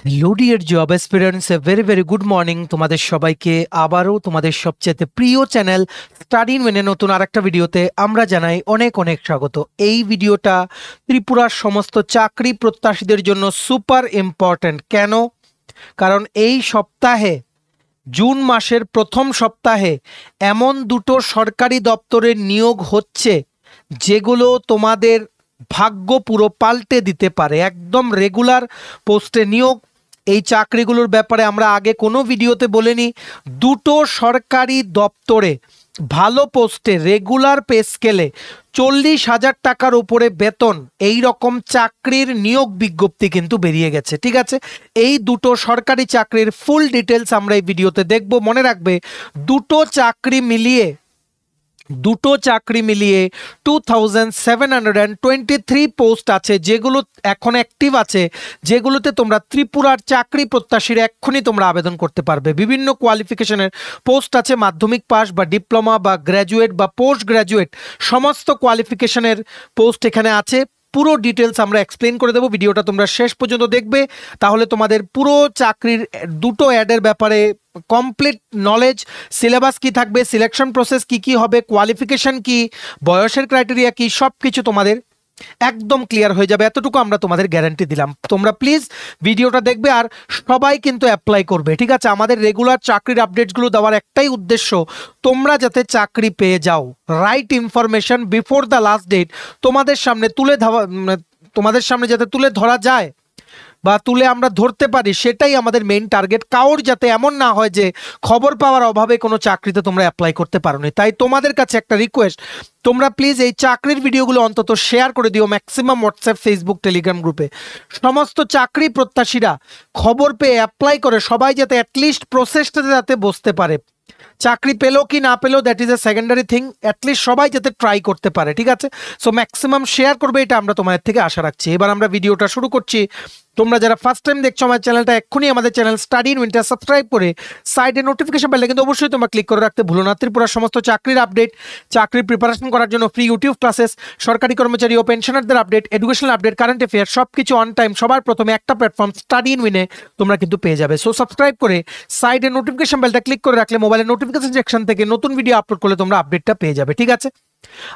Hello dear job aspirants, a very very good morning তোমাদের সবাইকে। আবারও তোমাদের সবচেয়ে প্রিয় চ্যানেল স্টাডি ইন ওয়েনে নতুন আরেকটা ভিডিওতে আমরা জানাই অনেক অনেক স্বাগত। এই ভিডিওটা ত্রিপুরার সমস্ত চাকরি প্রত্যাশীদের জন্য সুপার ইম্পর্ট্যান্ট। কেন? কারণ এই সপ্তাহে, জুন মাসের প্রথম সপ্তাহে এমন দুটো সরকারি দপ্তরের নিয়োগ হচ্ছে যেগুলো তোমাদের ভাগ্য পুরো পাল্টে দিতে পারে। একদম রেগুলার পোস্টে নিয়োগ। এই চাকরিগুলোর ব্যাপারে আমরা আগে কোনো ভিডিওতে বলিনি। দুটো সরকারি দপ্তরে ভালো পোস্টে রেগুলার পে স্কেলে 40,000 টাকার উপরে বেতন, এই রকম চাকরির নিয়োগ বিজ্ঞপ্তি কিন্তু বেরিয়ে গেছে। ঠিক আছে, এই দুটো সরকারি চাকরির ফুল ডিটেলস আমরা এই ভিডিওতে দেখব। মনে রাখবে, দুটো চাকরি মিলিয়ে 2723 পোস্ট আছে যেগুলো এখন অ্যাক্টিভ আছে, যেগুলোতে তোমরা ত্রিপুরার চাকরি প্রত্যাশীরা এক্ষুনি তোমরা আবেদন করতে পারবে। বিভিন্ন কোয়ালিফিকেশনের পোস্ট আছে, মাধ্যমিক পাস বা ডিপ্লোমা বা গ্র্যাজুয়েট বা পোস্ট গ্র্যাজুয়েট সমস্ত কোয়ালিফিকেশনের পোস্ট এখানে আছে। পুরো ডিটেলস আমরা এক্সপ্লেন করে দেবো। ভিডিওটা তোমরা শেষ পর্যন্ত দেখবে, তাহলে তোমাদের পুরো চাকরির দুটো অ্যাডের ব্যাপারে কমপ্লিট নলেজ, সিলেবাস কি থাকবে, সিলেকশন প্রসেস কি কি হবে, কোয়ালিফিকেশন কি, বয়সের ক্রাইটেরিয়া কি, সব কিছু তোমাদের একদম ক্লিয়ার হয়ে যাবে। এতটুকু আমরা তোমাদের গ্যারান্টি দিলাম। তোমরা প্লিজ ভিডিওটা দেখবে আর সবাই কিন্তু অ্যাপ্লাই করবে। ঠিক আছে, আমাদের রেগুলার চাকরির আপডেটসগুলো দেওয়ার একটাই উদ্দেশ্য, তোমরা যাতে চাকরি পেয়ে যাও। Right information before the last date তোমাদের সামনে যাতে তুলে ধরা যায় বা তুলে আমরা ধরতে পারি, সেটাই আমাদের মেইন টার্গেট। কাউর যাতে এমন না হয় যে খবর পাওয়ার অভাবে কোনো চাকরিতে তোমরা অ্যাপ্লাই করতে পারোনি। তাই তোমাদের কাছে একটা রিকোয়েস্ট, তোমরা প্লিজ এই চাকরির ভিডিওগুলো অন্তত শেয়ার করে দিও ম্যাক্সিমাম হোয়াটসঅ্যাপ, ফেসবুক, টেলিগ্রাম গ্রুপে। সমস্ত চাকরি প্রত্যাশীরা খবর পেয়ে অ্যাপ্লাই করে সবাই যাতে অ্যাটলিস্ট প্রসেসটাতে যাতে বসতে পারে। চাকরি পেলো কি না পেলো that is a secondary thing, at least সবাই যাতে ট্রাই করতে পারে। ঠিক আছে, সো ম্যাক্সিমাম শেয়ার করবে, এটা আমরা তোমাদের থেকে আশা রাখছি। এবার আমরা ভিডিওটা শুরু করছি। তোমরা যারা ফার্স্ট টাইম দেখছো আমার চ্যানেলটা, এক্ষুনি আমাদের channel study in winter subscribe করে সাইডে নোটিফিকেশন বেলটা কিন্তু অবশ্যই তোমরা ক্লিক করে রাখতে ভুলো না। ত্রিপুরার সমস্ত চাকরির আপডেট, চাকরির প্রিপারেশন করার জন্য ফ্রি ইউটিউব ক্লাসেস, সরকারি কর্মচারী ও পেনশনারদের update, educational update, current affair সব কিছু অন টাইম সবার প্রথমে একটা প্ল্যাটফর্ম স্টাডি ইন উইনে তোমরা কিন্তু পেয়ে যাবে। সো সাবস্ক্রাইব করে সাইডে নোটিফিকেশন বেলটা ক্লিক করে রাখলে মোবাইলের নোটিফিকেশন সেকশন থেকে নতুন ভিডিও আপলোড করলে তোমরা আপডেটটা পেয়ে যাবে। ঠিক আছে,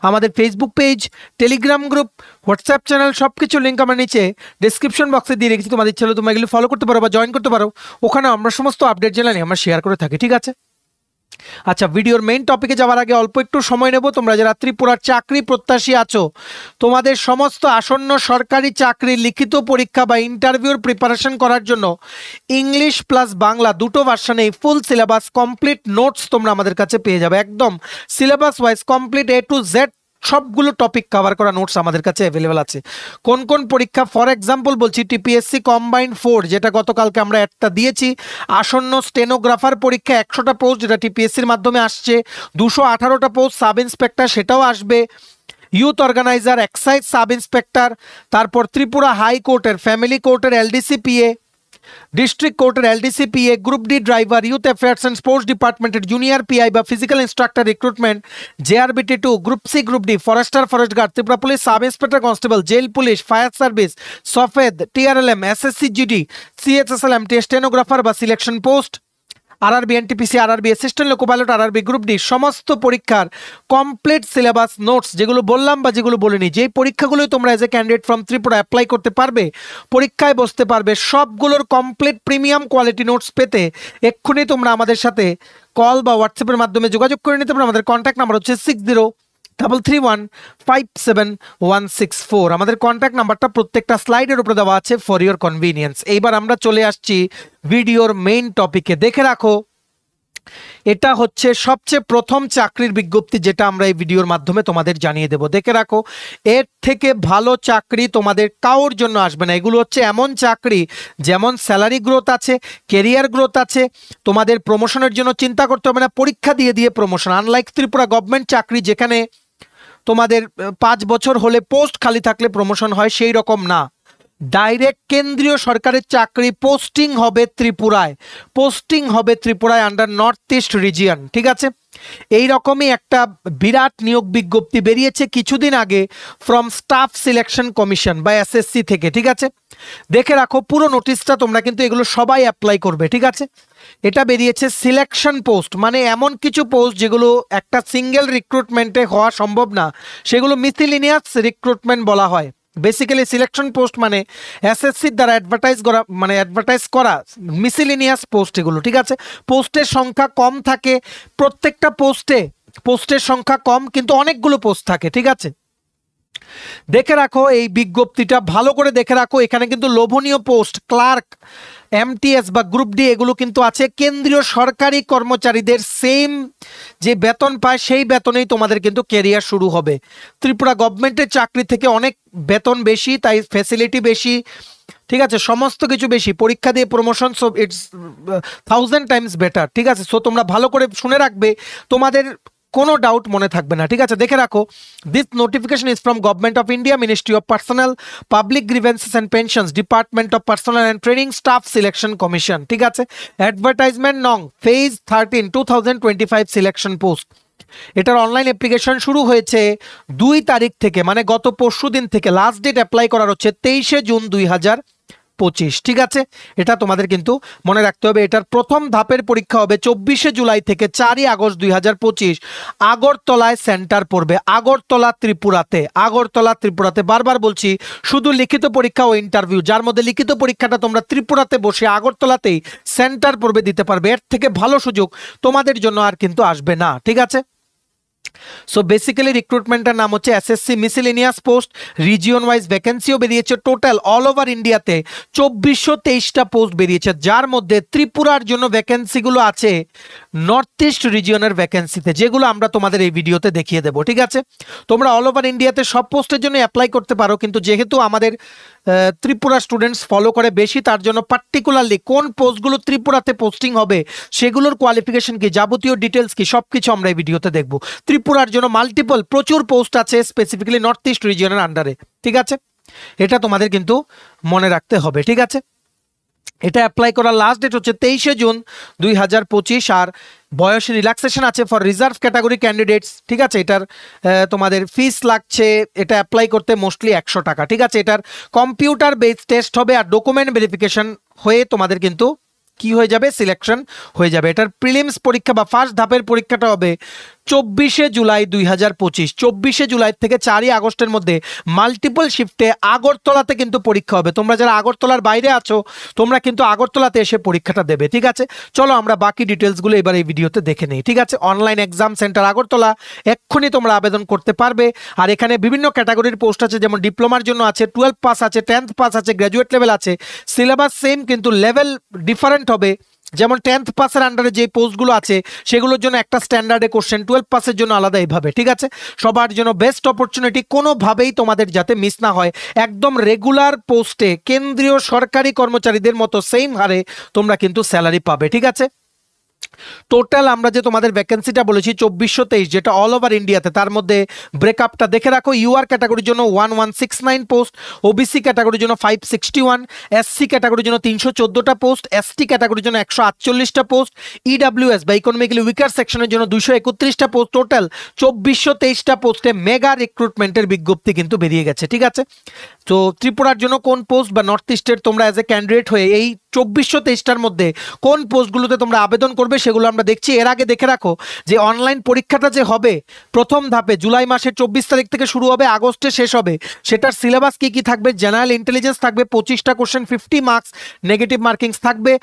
আমাদের Facebook page, Telegram group, WhatsApp channel সবকিছু লিঙ্ক আমরা নিচে ডেসক্রিপশন বক্সে দিয়ে রেখেছি। তোমাদের ইচ্ছা হলে তোমরা এগুলো ফলো করতে পারো বা জয়েন করতে পারো। ওখানে আমরা সমস্ত আপডেট জানালে আমরা শেয়ার করে থাকি। ঠিক আছে, আচ্ছা, ভিডিওর মেইন টপিকে যাওয়ার আগে অল্প একটু সময় নেব। তোমরা যারা ত্রিপুরার চাকরি প্রত্যাশী আছো, তোমাদের সমস্ত আসন্ন সরকারি চাকরির লিখিত পরীক্ষা বা ইন্টারভিউর প্রিপারেশন করার জন্য ইংলিশ প্লাস বাংলা দুটো ভার্সনে ফুল সিলেবাস কমপ্লিট নোটস তোমরা আমাদের কাছে পেয়ে যাবে। একদম syllabus wise complete A to Z সবগুলো টপিক কভার করা নোটস আমাদের কাছে অ্যাভেলেবেল আছে। কোন কোন পরীক্ষা, ফর এক্সাম্পল বলছি, টিপিএসসি কম্বাইন্ড 4 যেটা গতকালকে আমরা একটা দিয়েছি, আসন্ন স্টেনোগ্রাফার পরীক্ষা 100টা পোস্ট যেটা টিপিএসসির মাধ্যমে আসছে, 218টা পোস্ট সাব ইন্সপেক্টর সেটাও আসবে, youth organizer, excise sub inspector, তারপর ত্রিপুরা হাইকোর্টের ফ্যামিলি কোর্টের এলডিসিপিএ, ডিস্ট্রিক্ট কোর্টের LDCPA, group D driver, youth affairs and sports ডিপার্টমেন্টের জুনিয়র পিআই বা physical instructor recruitment, JRBT 2, group C, group D, forester, forest guard, Tripura police sub inspector constable, jail police, fire service, সফেদ, TRLM, SSC GD, সিএচএসএলএম, stenographer বা selection post, RRB, NTPC, RRB assistant loco pilot, RRB group D, সমস্ত পরীক্ষার complete syllabus notes যেগুলো বললাম বা যেগুলো বলিনি, যেই পরীক্ষাগুলোই তোমরা as a candidate from Tripura apply করতে পারবে, পরীক্ষায় বসতে পারবে, সবগুলোর কমপ্লিট প্রিমিয়াম কোয়ালিটি নোটস পেতে এক্ষুনি তোমরা আমাদের সাথে কল বা হোয়াটসঅ্যাপের মাধ্যমে যোগাযোগ করে নিতে পারো। আমাদের কন্ট্যাক্ট নাম্বার হচ্ছে 6033157164। আমাদের কন্ট্যাক্ট নাম্বারটা প্রত্যেকটা স্লাইডের উপরে দেওয়া আছে ফর ইওর কনভিনিয়েন্স। এইবার আমরা চলে আসছি ভিডিওর মেইন টপিকে। দেখে রাখো, এটা হচ্ছে সবচেয়ে প্রথম চাকরির বিজ্ঞপ্তি যেটা আমরা এই ভিডিওর মাধ্যমে তোমাদের জানিয়ে দেব। দেখে রাখো, এর থেকে ভালো চাকরি তোমাদের কারোর জন্য আসবে না। এগুলো হচ্ছে এমন চাকরি যেমন স্যালারি গ্রোথ আছে, কেরিয়ার গ্রোথ আছে, তোমাদের প্রমোশনের জন্য চিন্তা করতে হবে না, পরীক্ষা দিয়ে দিয়ে প্রমোশন। আনলাইক ত্রিপুরা গভর্নমেন্ট চাকরি যেখানে তোমাদের 5 বছর হলে পোস্ট খালি থাকলে প্রমোশন হয়, সেই রকম না। ডাইরেক্ট কেন্দ্রীয় সরকারের চাকরি পোস্টিং হবে ত্রিপুরায় আন্ডার নর্থ ইস্ট রিজিয়ন। ঠিক আছে, এই রকমই একটা বিরাট নিয়োগ বিজ্ঞপ্তি বেরিয়েছে কিছুদিন আগে ফ্রম স্টাফ সিলেকশন কমিশন বা এসএসসি থেকে। ঠিক আছে, দেখে রাখো পুরো নোটিশটা, তোমরা কিন্তু এগুলো সবাই অ্যাপ্লাই করবে। ঠিক আছে, এটা বেরিয়েছে সিলেকশন পোস্ট, মানে এমন কিছু পোস্ট যেগুলো একটা সিঙ্গেল রিক্রুটমেন্টে হওয়া সম্ভব না, সেগুলো মিসেলেনিয়াস রিক্রুটমেন্ট বলা হয়। বেসিক্যালি সিলেকশন পোস্ট মানে এসএসসির দ্বারা অ্যাডভার্টাইজ করা মিসেলেনিয়াস পোস্ট এগুলো। ঠিক আছে, পোস্টের সংখ্যা কম থাকে, প্রত্যেকটা পোস্টের সংখ্যা কম কিন্তু অনেকগুলো পোস্ট থাকে। ঠিক আছে, দেখে রাখো এই বিজ্ঞপ্তিটা ভালো করে দেখে রাখো। এখানে কিন্তু লোভনীয় পোস্ট ক্লার্ক, এমটিএস বা গ্রুপ ডি এগুলো কিন্তু আছে। কেন্দ্রীয় সরকারি কর্মচারীদের সেম যে বেতন পায় সেই বেতনেই তোমাদের কিন্তু ক্যারিয়ার শুরু হবে। ত্রিপুরা গভর্নমেন্টের চাকরি থেকে অনেক বেতন বেশি, তাই ফ্যাসিলিটি বেশি। ঠিক আছে, সমস্ত কিছু বেশি, পরীক্ষা দিয়ে promotion, so it's 1000 Times better. ঠিক আছে, সো তোমরা ভালো করে শুনে রাখবে, তোমাদের কোনো ডাউট মনে থাকবে না। ঠিক আছে, দেখে রাখো, this notification is from government of India, ministry of personal, public grievances and pensions, department of personal and training, staff selection commission. ঠিক আছে, অ্যাডভার্টাইজমেন্ট নং ফেজ 13 2025 সিলেকশন পোস্ট। এটার অনলাইন অ্যাপ্লিকেশন শুরু হয়েছে 2 তারিখ থেকে, মানে গত পরশু দিন থেকে। লাস্ট ডেট অ্যাপ্লাই করার হচ্ছে 23 জুন 2025। ঠিক আছে, এটা তোমাদের কিন্তু মনে রাখতে হবে। এটার প্রথম ধাপের পরীক্ষা হবে 24 জুলাই থেকে 4 আগস্ট 2025। আগরতলায় সেন্টার পড়বে, আগরতলা ত্রিপুরাতে। বারবার বলছি, শুধু লিখিত পরীক্ষা ও ইন্টারভিউ, যার মধ্যে লিখিত পরীক্ষাটা তোমরা ত্রিপুরাতে বসে আগরতলাতেই সেন্টার পড়বে দিতে পারবে। এর থেকে ভালো সুযোগ তোমাদের জন্য আর কিন্তু আসবে না। ঠিক আছে, সো বেসিক্যালি রিক্রুটমেন্টের নাম হচ্ছে SSC miscellaneous post, region wise ভ্যাকেন্সিও বেরিয়েছে। টোটাল অল ওভার ইন্ডিয়াতে 2423টা পোস্ট বেরিয়েছে, যার মধ্যে ত্রিপুরার জন্য ভ্যাকেন্সিগুলো আছে নর্থ ইস্ট রিজিয়নের ভ্যাকেন্সিতে, যেগুলো আমরা তোমাদের এই ভিডিওতে দেখিয়ে দেবো। ঠিক আছে, তোমরা অল ওভার ইন্ডিয়াতে সব পোস্টের জন্য অ্যাপ্লাই করতে পারো, কিন্তু যেহেতু আমাদের ত্রিপুরা স্টুডেন্টস ফলো করে বেশি, তার জন্য পার্টিকুলারলি কোন পোস্টগুলো ত্রিপুরাতে পোস্টিং হবে, সেগুলোর কোয়ালিফিকেশন কি, যাবতীয় ডিটেলস কি, সব কিছু আমরা এই ভিডিওতে দেখবো। ত্রিপুরার জন্য প্রচুর পোস্ট আছে স্পেসিফিক্যালি নর্থ ইস্ট রিজিয়নের আন্ডারে। ঠিক আছে, এটা তোমাদের কিন্তু মনে রাখতে হবে। ঠিক আছে, এটা অ্যাপ্লাই করার লাস্ট ডেট হচ্ছে 23 জুন 2025। আর বয়সে রিল্যাক্সেশন আছে ফর রিজার্ভ ক্যাটাগরি ক্যান্ডিডেটস। ঠিক আছে, এটার তোমাদের ফিস লাগছে এটা অ্যাপ্লাই করতে মোস্টলি 100 টাকা। ঠিক আছে, এটার কম্পিউটার বেস টেস্ট হবে আর ডকুমেন্ট ভেরিফিকেশন হয়ে তোমাদের কিন্তু কি হয়ে যাবে, সিলেকশন হয়ে যাবে। এটার প্রিলিমস পরীক্ষা বা ফার্স্ট ধাপের পরীক্ষাটা হবে 24 জুলাই 2025। 24 জুলাই থেকে 4 আগস্টের মধ্যে মাল্টিপল শিফটে আগরতলাতে কিন্তু পরীক্ষা হবে। তোমরা যারা আগরতলার বাইরে আছো, তোমরা কিন্তু আগরতলাতে এসে পরীক্ষাটা দেবে। ঠিক আছে, চলো আমরা বাকি ডিটেলসগুলো এবার এই ভিডিওতে দেখে নিই। ঠিক আছে, অনলাইন এক্সাম সেন্টার আগরতলা, এক্ষুনি তোমরা আবেদন করতে পারবে। আর এখানে বিভিন্ন ক্যাটাগরির পোস্ট আছে, যেমন ডিপ্লোমার জন্য আছে, 12 পাস আছে, 10th পাস আছে, গ্র্যাজুয়েট লেভেল আছে। সিলেবাস সেম কিন্তু লেভেল ডিফারেন্ট হবে। যেমন 10th পাসের আন্ডারে যে পোস্টগুলো আছে সেগুলোর জন্য একটা স্ট্যান্ডার্ডে কোশ্চেন, 12 পাসের জন্য আলাদা, এইভাবে। ঠিক আছে, সবার জন্য বেস্ট অপরচুনিটি, কোনোভাবেই তোমাদের যাতে মিস না হয়। একদম রেগুলার পোস্টে কেন্দ্রীয় সরকারি কর্মচারীদের মতো সেম হারে তোমরা কিন্তু স্যালারি পাবে। ঠিক আছে, টোটাল আমরা যে তোমাদের ভ্যাকেন্সিটা বলেছি 2423, যেটা অল ওভার ইন্ডিয়াতে, তার মধ্যে ব্রেকআপটা দেখে রাখো। ইউআর ক্যাটাগরির জন্য 1169 পোস্ট, ওবিসি ক্যাটাগরির জন্য 561, এসসি ক্যাটাগরির জন্য 314টা পোস্ট, এসটি ক্যাটাগরির জন্য 148টা পোস্ট, ইডাব্লিউএস বা ইকোনমিক্যালি উইকার সেকশনের জন্য 231টা পোস্ট। টোটাল 2423টা পোস্টে মেগা রিক্রুটমেন্টের বিজ্ঞপ্তি কিন্তু বেরিয়ে গেছে। ঠিক আছে, তো ত্রিপুরার জন্য কোন পোস্ট বা নর্থ ইস্টের তোমরা অ্যাজ এ ক্যান্ডিডেট হয়ে এই 2423টার মধ্যে কোন পোস্টগুলোতে তোমরা আবেদন করবে সেগুলো আমরা দেখছি। এর আগে দেখে রাখো যে অনলাইন পরীক্ষাটা যে হবে প্রথম ধাপে জুলাই মাসের 24 তারিখ থেকে শুরু হবে, আগস্টে শেষ হবে। সেটার সিলেবাস কি থাকবে, জেনারেল ইন্টেলিজেন্স থাকবে 25টা কোশ্চেন 50 মার্কস, নেগেটিভ মার্কিংস থাকবে,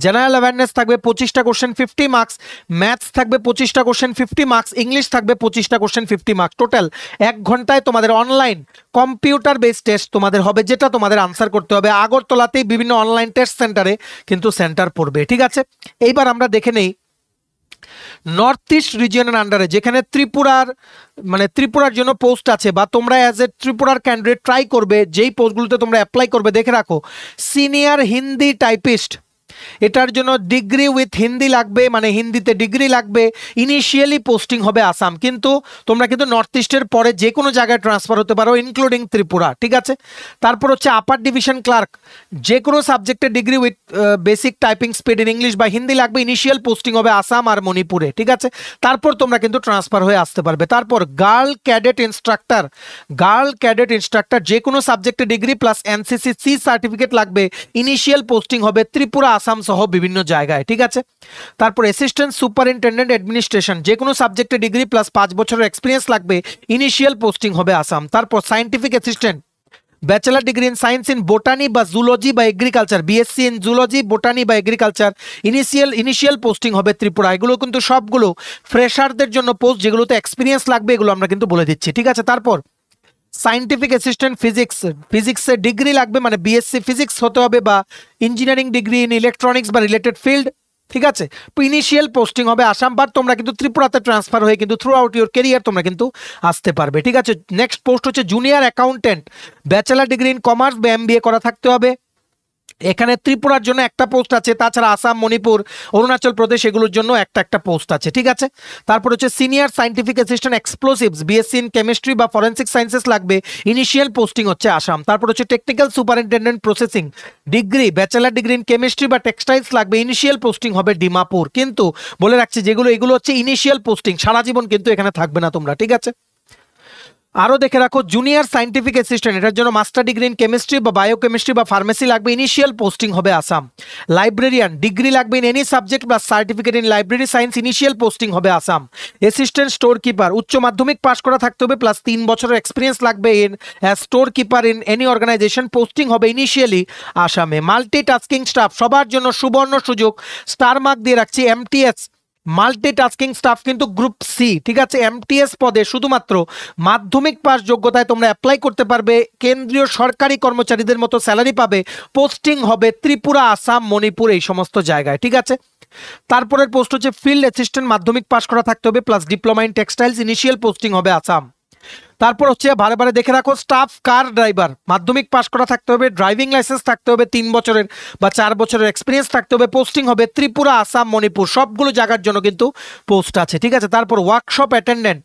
জেনারেল অ্যাওয়ারনেস থাকবে 25টা কোশ্চেন 50 মার্কস, ম্যাথস থাকবে 25টা কোশ্চেন 50 মার্কস, ইংলিশ থাকবে 25টা কোশ্চেন 50 মার্কস। টোটাল 1 ঘন্টায় তোমাদের অনলাইন কম্পিউটার বেস টেস্ট তোমাদের হবে, যেটা তোমাদের আনসার করতে হবে। আগরতলাতেই বিভিন্ন অনলাইন টেস্ট সেন্টারে কিন্তু সেন্টার পড়বে। ঠিক আছে, এইবার আমরা দেখে নেই নর্থ ইস্ট রিজিয়নের আন্ডারে যেখানে ত্রিপুরার জন্য পোস্ট আছে, বা তোমরা অ্যাজ এ ত্রিপুরার ক্যান্ডিডেট ট্রাই করবে যেই পোস্টগুলোতে তোমরা অ্যাপ্লাই করবে। দেখে রাখো, সিনিয়র হিন্দি টাইপিস্ট এটার জন্য ডিগ্রি উইথ হিন্দি লাগবে, মানে হিন্দিতে ডিগ্রি লাগবে। ইনিশিয়ালি পোস্টিং হবে আসাম, কিন্তু তোমরা কিন্তু নর্থ ইস্টের পরে যে কোনো জায়গায় ট্রান্সফার হতে পারো, ইনক্লুডিং ত্রিপুরা, ঠিক আছে। তারপর হচ্ছে আপার ডিভিশন ক্লার্ক, যে কোনো সাবজেক্টে degree with basic typing speed in English বা হিন্দি লাগবে। ইনিশিয়াল পোস্টিং হবে আসাম আর মণিপুরে, ঠিক আছে। তারপর তোমরা কিন্তু ট্রান্সফার হয়ে আসতে পারবে। তারপর গার্ল ক্যাডেট ইনস্ট্রাক্টর, যে কোনো সাবজেক্টে degree plus NCC C certificate লাগবে। ইনিশিয়াল পোস্টিং হবে ত্রিপুরা, আসাম সহ বিভিন্ন জায়গায়, ঠিক আছে। তারপর অ্যাসিস্ট্যান্ট সুপারিনটেন্ডেন্ট অ্যাডমিনিস্ট্রেশন, যে কোনো সাবজেক্টে ডিগ্রি প্লাস 5 বছরের এক্সপিরিয়েন্স লাগবে। ইনিশিয়াল পোস্টিং হবে আসাম। তারপর scientific assistant, bachelor degree in science in botany বা জুলজি বা agriculture, BSc in zoology, botany বা এগ্রিকালচার। ইনিশিয়াল পোস্টিং হবে ত্রিপুরা। এগুলো কিন্তু সবগুলো ফ্রেশারদের জন্য পোস্ট, যেগুলোতে এক্সপিরিয়েন্স লাগবে, এগুলো আমরা কিন্তু বলে দিচ্ছি, ঠিক আছে। তারপর সায়েন্টিফিক অ্যাসিস্ট্যান্ট ফিজিক্সে ডিগ্রি লাগবে, মানে বিএসসি ফিজিক্স হতে হবে বা ইঞ্জিনিয়ারিং ডিগ্রি ইন ইলেকট্রনিক্স বা রিলেটেড ফিল্ড, ঠিক আছে। ইনিশিয়াল পোস্টিং হবে আসাম, বাট তোমরা কিন্তু ত্রিপুরাতে ট্রান্সফার হয়ে কিন্তু থ্রু আউট ইউর কেরিয়ার তোমরা কিন্তু আসতে পারবে, ঠিক আছে। নেক্সট পোস্ট হচ্ছে junior accountant, bachelor degree in commerce বা এমবিএ করা থাকতে হবে। এখানে ত্রিপুরার জন্য একটা পোস্ট আছে, তাছাড়া আসাম, মণিপুর, অরুণাচল প্রদেশ এগুলোর জন্য একটা পোস্ট আছে, ঠিক আছে। তারপর হচ্ছে senior scientific assistant explosives, BSc in chemistry বা ফরেন্সিক সায়েন্সেস লাগবে। ইনিশিয়াল পোস্টিং হচ্ছে আসাম। তারপর হচ্ছে technical superintendent processing, degree bachelor degree in chemistry বা টেক্সটাইলস লাগবে। ইনিশিয়াল পোস্টিং হবে ডিমাপুর। কিন্তু বলে রাখছি, এগুলো হচ্ছে ইনিশিয়াল পোস্টিং, সারা জীবন কিন্তু এখানে থাকবে না তোমরা, ঠিক আছে। আরও দেখে রাখো জুনিয়র সায়েন্টিফিক অ্যাসিস্ট্যান্ট, এটার জন্য মাস্টার ডিগ্রি ইন কেমিস্ট্রি বা বায়োকেমিস্ট্রি বা ফার্মেসি লাগবে। ইনিশিয়াল পোস্টিং হবে আসাম। লাইব্রেরিয়ান, ডিগ্রি লাগবে ইন এনি সাবজেক্ট বা certificate in library science. Initial posting হবে আসাম। অ্যাসিস্ট্যান্ট স্টোর কিপার, উচ্চ মাধ্যমিক পাস করা থাকতে হবে প্লাস 3 বছরের এক্সপিরিয়েন্স লাগবে in store keeper in any organisation. Posting হবে ইনিশিয়ালি আসামে। মাল্টিটাস্কিং স্টাফ, সবার জন্য সুবর্ণ সুযোগ, স্টার মার্ক দিয়ে রাখছি। এমটিএস মাল্টিটাস্কিং স্টাফ কিন্তু গ্রুপ সি, ঠিক আছে। এমটিএস পদে শুধুমাত্র মাধ্যমিক পাস যোগ্যতায় তোমরা অ্যাপ্লাই করতে পারবে। কেন্দ্রীয় সরকারি কর্মচারীদের মতো স্যালারি পাবে। পোস্টিং হবে ত্রিপুরা, আসাম, মণিপুর এই সমস্ত জায়গায়, ঠিক আছে। তারপরের পোস্ট হচ্ছে ফিল্ড অ্যাসিস্ট্যান্ট, মাধ্যমিক পাস করা থাকতে হবে plus diploma in textiles. Initial posting হবে আসাম। তারপর হচ্ছে বারে দেখে রাখো স্টাফ কার ড্রাইভার, মাধ্যমিক পাস করা থাকতে হবে, ড্রাইভিং লাইসেন্স থাকতে হবে, 3 বছরের বা 4 বছরের এক্সপিরিয়েন্স থাকতে হবে। পোস্টিং হবে ত্রিপুরা, আসাম, মণিপুর, সবগুলো জায়গার জন্য কিন্তু পোস্ট আছে, ঠিক আছে। তারপর ওয়ার্কশপ অ্যাটেন্ডেন্ট,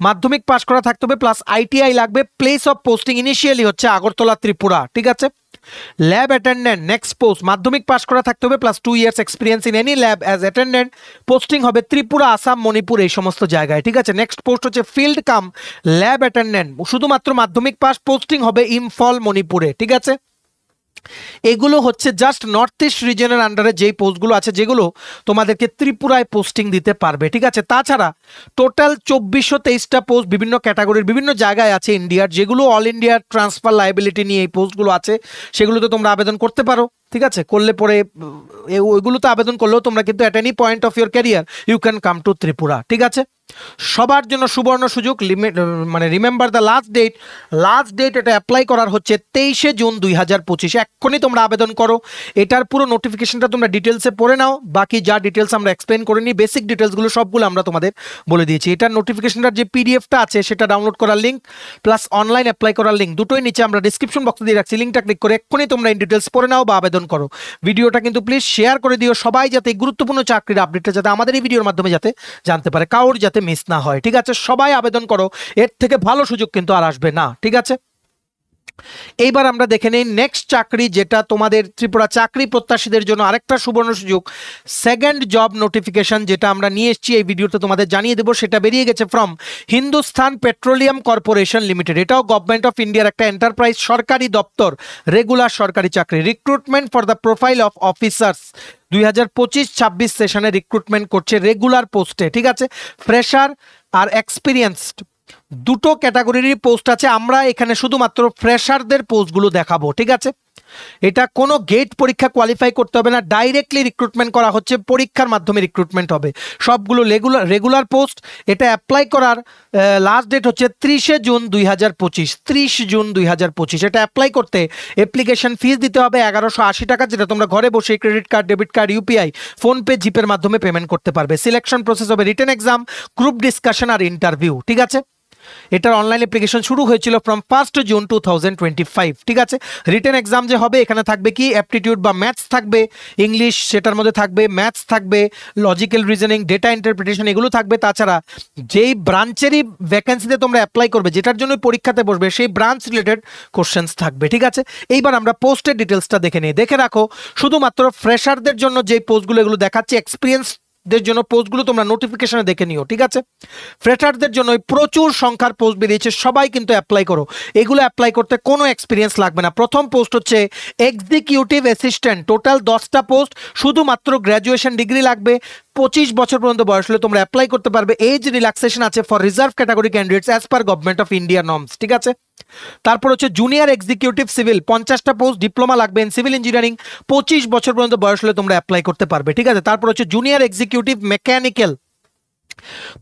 মাধ্যমিক পাস করা থাকতে হবে প্লাস আইটিআই লাগবে। প্লেস অফ পোস্টিং ইনিশিয়ালি হচ্ছে আগরতলা, ত্রিপুরা, ঠিক আছে। ল্যাব অ্যাটেন্ডেন্ট, নেক্সট পোস্ট, মাধ্যমিক পাস করা থাকতে হবে plus 2 years experience in any lab as attendant. Posting হবে ত্রিপুরা, আসাম, মণিপুর এই সমস্ত জায়গায়, ঠিক আছে। নেক্সট পোস্ট হচ্ছে ফিল্ড কাম ল্যাব অ্যাটেন্ডেন্ট, শুধুমাত্র মাধ্যমিক পাস। পোস্টিং হবে ইম্ফল, মণিপুরে, ঠিক আছে। এগুলো হচ্ছে জাস্ট নর্থ ইস্ট রিজনের আন্ডারে যেই পোস্টগুলো আছে, যেগুলো তোমাদেরকে ত্রিপুরায় পোস্টিং দিতে পারবে, ঠিক আছে। তাছাড়া টোটাল 2423টা পোস্ট বিভিন্ন ক্যাটাগরির বিভিন্ন জায়গায় আছে ইন্ডিয়ার, যেগুলো অল ইন্ডিয়ার ট্রান্সফার লায়াবিলিটি নিয়ে এই পোস্টগুলো আছে, সেগুলোতে তোমরা আবেদন করতে পারো, ঠিক আছে। করলে পরে ওইগুলোতে আবেদন করলেও তোমরা কিন্তু at any point of your career you can come to Tripura, ঠিক আছে। সবার জন্য সুবর্ণ সুযোগ, মানে রিমেম্বার দ্য লাস্ট ডেট এটা অ্যাপ্লাই করার হচ্ছে 23শে জুন 2025। এক্ষুনি তোমরা আবেদন করো। এটার পুরো নোটিফিকেশনটা তোমরা ডিটেলসে পড়ে নাও। বাকি যা ডিটেলস আমরা এক্সপ্লেন করে নিই, বেসিক ডিটেলসগুলো সবগুলো আমরা তোমাদের বলে দিয়েছি। এটার নোটিফিকেশনটার যে পিডিএফটা আছে সেটা ডাউনলোড করার লিঙ্ক প্লাস অনলাইন অ্যাপ্লাই করার লিঙ্ক দুটোই নিচে আমরা ডিসক্রিপশন বক্সে দিয়ে রাখছি। লিঙ্কটা ক্লিক করে এক্ষুনি তোমরা ইন ডিটেলস পড়ে নাও বা আবেদন করো। ভিডিওটা কিন্তু প্লিজ শেয়ার করে দিও সবাই, যাতে গুরুত্বপূর্ণ চাকরির আপডেটটা যাতে আমাদের এই ভিডিওর মাধ্যমে যাতে জানতে পারে, কাউর যাতে মিস না হয়, ঠিক আছে। সবাই আবেদন করো, এর থেকে ভালো সুযোগ কিন্তু আর আসবে না, ঠিক আছে। এইবার আমরা দেখে নেই নেক্সট চাকরি, যেটা তোমাদের ত্রিপুরা চাকরি প্রত্যাশীদের জন্য আরেকটা সুবর্ণ সুযোগ। সেকেন্ড জব নোটিফিকেশন যেটা আমরা নিয়ে এসেছি এই ভিডিওতে তোমাদের জানিয়ে দেবো, সেটা বেরিয়ে গেছে from Hindustan petroleum corporation limited. এটাও গভর্নমেন্ট অফ ইন্ডিয়ার একটা এন্টারপ্রাইজ, সরকারি দপ্তর, রেগুলার সরকারি চাকরি। Recruitment for the profile of officers 2025-26 সেশনে রিক্রুটমেন্ট করছে রেগুলার পোস্টে, ঠিক আছে। ফ্রেশার আর এক্সপিরিয়েন্সড দুটো ক্যাটাগরিরই পোস্ট আছে। আমরা এখানে শুধুমাত্র ফ্রেশারদের পোস্টগুলো দেখাবো, ঠিক আছে। এটা কোনো গেট পরীক্ষা কোয়ালিফাই করতে হবে না, ডাইরেক্টলি রিক্রুটমেন্ট করা হচ্ছে, পরীক্ষার মাধ্যমে রিক্রুটমেন্ট হবে। সবগুলো রেগুলার পোস্ট। এটা অ্যাপ্লাই করার লাস্ট ডেট হচ্ছে 30শে জুন 2025, 30 জুন 2025। এটা অ্যাপ্লাই করতে অ্যাপ্লিকেশন ফিস দিতে হবে 1180 টাকা, যেটা তোমরা ঘরে বসে credit card, debit card, UPI, PhonePe, জিপের মাধ্যমে পেমেন্ট করতে পারবে। সিলেকশন প্রসেস হবে রিটেন এক্সাম, গ্রুপ ডিসকাশন আর ইন্টারভিউ, ঠিক আছে। এটার অনলাইন অ্যাপ্লিকেশন শুরু হয়েছিল ফ্রম 1 জুন 2025। ঠিক আছে, রিটেন এক্সাম যে হবে এখানে থাকবে কি অ্যাপটিটিউড বা ম্যাথস থাকবে, ইংলিশ সেটার মধ্যে থাকবে, ম্যাথস থাকবে, লজিক্যাল রিজনিং, ডেটা ইন্টারপ্রিটেশন এগুলো থাকবে। তাছাড়া যেই ব্রাঞ্চেরই ভ্যাকেন্সিতে তোমরা অ্যাপ্লাই করবে, যেটার জন্য পরীক্ষাতে বসবে, সেই ব্রাঞ্চ রিলেটেড কোশ্চেন্স থাকবে। ঠিক আছে, এইবার আমরা পোস্টের ডিটেলসটা দেখে নিই। দেখে রাখো, শুধুমাত্র ফ্রেশারদের জন্য যে পোস্টগুলো এগুলো দেখাচ্ছি, এক্সপিরিয়েন্স দের জন্য পোস্টগুলো তোমরা নোটিফিকেশনে দেখে নিও। ঠিক আছে, ফ্রেশারদের জন্য প্রচুর সংখ্যার পোস্ট বেরিয়েছে, সবাই কিন্তু অ্যাপ্লাই করো। এগুলো অ্যাপ্লাই করতে কোনো এক্সপিরিয়েন্স লাগবে না। প্রথম পোস্ট হচ্ছে এক্সিকিউটিভ অ্যাসিস্ট্যান্ট, টোটাল 10টা পোস্ট, শুধুমাত্র গ্র্যাজুয়েশন ডিগ্রি লাগবে, 25 বছর পর্যন্ত বয়স হলে তোমরা অ্যাপ্লাই করতে পারবে। এজ রিল্যাক্সেশন আছে for reserve category candidates as per government of India norms. ঠিক আছে, তারপর হচ্ছে জুনিয়র এক্সিকিউটিভ সিভিল, 50টা পোস্ট, ডিপ্লোমা লাগবে ইন সিভিল ইঞ্জিনিয়ারিং, 25 বছর পর্যন্ত বয়স হলে তোমরা অ্যাপ্লাই করতে পারবে। ঠিক আছে, তারপর হচ্ছে জুনিয়র এক্সিকিউটিভ মেকানিক্যাল,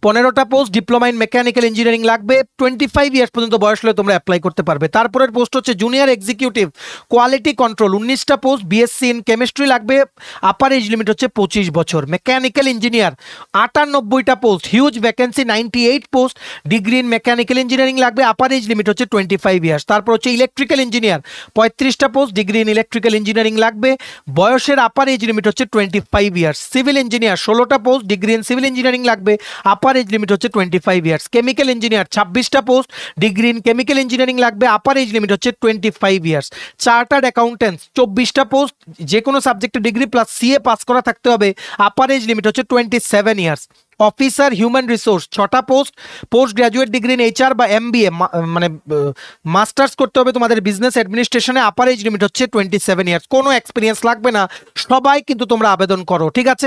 15টা post, diploma in mechanical engineering লাগবে, 25 ইয়ার্স পর্যন্ত বয়স হলে তোমরা অ্যাপ্লাই করতে পারবে। তারপরের পোস্ট হচ্ছে জুনিয়র এক্সিকিউটিভ কোয়ালিটি কন্ট্রোল, 19টা পোস্ট, বিএসসি ইন কেমিস্ট্রি লাগবে, আপার এজ লিমিট হচ্ছে 25 বছর। মেকানিক্যাল ইঞ্জিনিয়ার 98টা post, huge vacancy, 98 post, degree in mechanical engineering লাগবে, আপার এজ লিমিট হচ্ছে 25 ইয়ার্স। তারপর হচ্ছে ইলেকট্রিক্যাল ইঞ্জিনিয়ার 35টা post, degree in electrical engineering লাগবে, বয়সের আপার এজ লিমিট হচ্ছে 25 ইয়ার্স। সিভিল ইঞ্জিনিয়ার 16টা post, degree in civil engineering লাগবে, আপার এজ লিমিট হচ্ছে 25 ইয়ার্স। কেমিক্যাল ইঞ্জিনিয়ার 26টা post, degree in chemical engineering লাগবে, আপার এজ লিমিট হচ্ছে 25 ইয়ার্স। চার্টার্ড অ্যাকাউন্টেন্টস 24টা পোস্ট, যে কোনো সাবজেক্টে ডিগ্রি প্লাস সিএ পাস করা থাকতে হবে, আপার এজ লিমিট হচ্ছে 27 ইয়ার্স। অফিসার হিউম্যান রিসোর্স 6টা post, post graduate degree in HR বা এমবিএ, মানে মাস্টার্স করতে হবে তোমাদের বিজনেস অ্যাডমিনিস্ট্রেশনে, আপার এজ লিমিট হচ্ছে 27 ইয়ার্স। কোনো এক্সপিরিয়েন্স লাগবে না, সবাই কিন্তু তোমরা আবেদন করো। ঠিক আছে,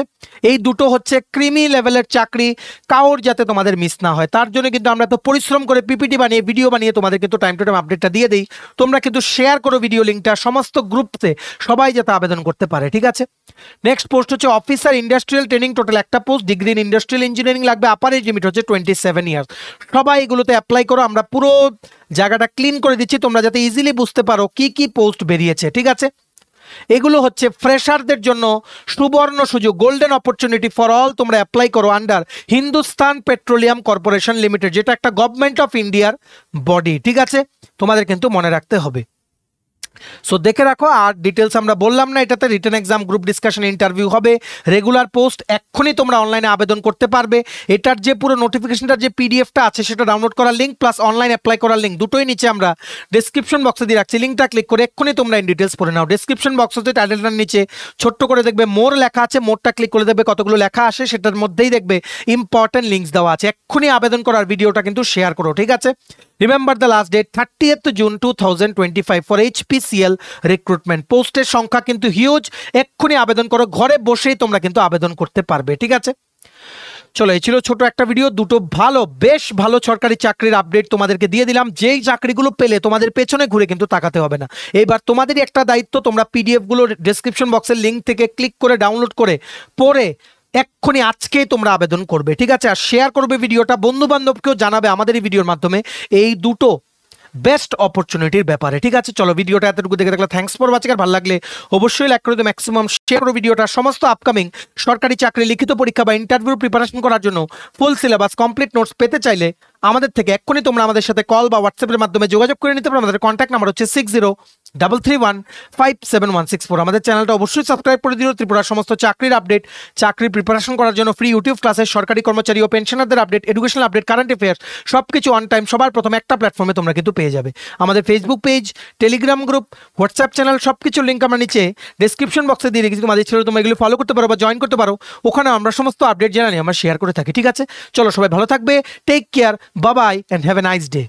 এই দুটো হচ্ছে ক্রিমি লেভেলের চাকরি, কাউর যাতে তোমাদের মিস না হয় তার জন্য কিন্তু আমরা তো পরিশ্রম করে পিপিটি বানিয়ে ভিডিও বানিয়ে তোমাদের কিন্তু টাইম টু টাইম আপডেটটা দিয়ে দিই। তোমরা কিন্তু শেয়ার করো ভিডিও লিঙ্কটা সমস্ত গ্রুপতে, সবাই যাতে আবেদন করতে পারে। ঠিক আছে, নেক্সট পোস্ট হচ্ছে অফিসার ইন্ডাস্ট্রিয়াল ট্রেনিং, টোটাল একটা post, degree in industrial engineering লাগবে, আপার এজ লিমিট হচ্ছে 27 ইয়ার্স। সবাই এগুলোতে অ্যাপ্লাই করো, আমরা পুরো জায়গাটা ক্লিন করে দিচ্ছি তোমরা যাতে ইজিলি বুঝতে পারো কি কি পোস্ট বেরিয়েছে। ঠিক আছে, এগুলো হচ্ছে ফ্রেশারদের জন্য সুবর্ণ সুযোগ, গোল্ডেন অপরচুনিটি ফর অল। তোমরা অ্যাপ্লাই করো under Hindustan petroleum corporation limited, যেটা একটা গভর্নমেন্ট অফ ইন্ডিয়ার বডি। ঠিক আছে, তোমাদের কিন্তু মনে রাখতে হবে। সো দেখে রাখো, আর ডিটেলস আমরা বললাম না, এটাতে written exam, group discussion, interview হবে, রেগুলার পোস্ট, এক্ষুনি তোমরা অনলাইনে আবেদন করতে পারবে। এটার যে পুরো নোটিফিকেশনটার যে পিডিএফটা আছে সেটা ডাউনলোড করার লিঙ্ক প্লাস অনলাইন অ্যাপ্লাই করার লিঙ্ক দুটোই নিচে আমরা ডেসক্রিপশন বক্সে দিয়ে রাখছি, লিঙ্কটা ক্লিক করে এক্ষুনি তোমরা ইন ডিটেলস পড়ে নাও। ডেসক্রিপশন বক্সে টাইটেলটার নিচে ছোট্ট করে দেখবে মোর লেখা আছে, মোরটা ক্লিক করে দেখবে কতগুলো লেখা আসে, সেটার মধ্যেই দেখবে ইম্পর্টেন্ট লিঙ্কস দেওয়া আছে। এক্ষুনি আবেদন করার ভিডিওটা কিন্তু শেয়ার করো। ঠিক আছে, remember the last date 30th June 2025 for HPCL recruitment. পোস্টের সংখ্যা কিন্তু হিউজ, এক্ষুনি আবেদন করো, ঘরে বসেই তোমরা কিন্তু আবেদন করতে পারবে। ঠিক আছে, চলো এই ছিল ছোট একটা ভিডিও, দুটো বেশ ভালো সরকারি চাকরির আপডেট তোমাদেরকে দিয়ে দিলাম। যেই চাকরিগুলো পেলে তোমাদের পেছনে ঘুরে কিন্তু তাকাতে হবে না। এইবার তোমাদেরই একটা দায়িত্ব, তোমরা পিডিএফ গুলো ডেসক্রিপশন বক্সের লিঙ্ক থেকে ক্লিক করে ডাউনলোড করে পড়ে এক্ষুনি আজকেই তোমরা আবেদন করবে। ঠিক আছে, আর শেয়ার করবে ভিডিওটা, বন্ধু বান্ধবকেও জানাবে আমাদের এই ভিডিওর মাধ্যমে এই দুটো বেস্ট অপরচুনিটির ব্যাপারে। ঠিক আছে, চলো ভিডিওটা এতটুকু দেখে থাকলে থ্যাঙ্কস ফর ওয়াচিং। আর ভালো লাগলে অবশ্যই লাইক করে দিও, ম্যাক্সিমাম শেয়ার করো ভিডিওটা। সমস্ত আপকামিং সরকারি চাকরি, লিখিত পরীক্ষা বা ইন্টারভিউ প্রিপারেশন করার জন্য ফুল সিলেবাস, কমপ্লিট নোটস পেতে চাইলে আমাদের থেকে এক্ষুনি তোমরা আমাদের সাথে কল বা হোয়াটসঅ্যাপের মাধ্যমে যোগাযোগ করে নিতে পারো। আমাদের কন্ট্যাক্ট নাম্বার হচ্ছে 6033157164। আমাদের চ্যানেলটা অবশ্যই সাবস্ক্রাইব করে দিও। ত্রিপুরার সমস্ত চাকরির আপডেট, চাকরির প্রিপারেশন করার জন্য ফ্রি ইউটিউব ক্লাসে, সরকারি কর্মচারী ও পেনশনারদের update, educational update, current affairs সবকিছু অন টাইম সবার প্রথম একটা প্ল্যাটফর্মে তোমরা কিন্তু পেয়ে যাবে। আমাদের Facebook page, Telegram group, WhatsApp channel সবকিছু লিঙ্ক আমরা নিচে ডেসক্রিপশন বক্সে দিয়ে রেখেছি। তোমাদের ছিল তোমরা এগুলো ফলো করতে পারো বা জয়েন করতে পারো, ওখানে আমরা সমস্ত আপডেট জানানি আমরা শেয়ার করে থাকি। ঠিক আছে, চলো সবাই ভালো থাকবে, take care, bye bye and have a nice day.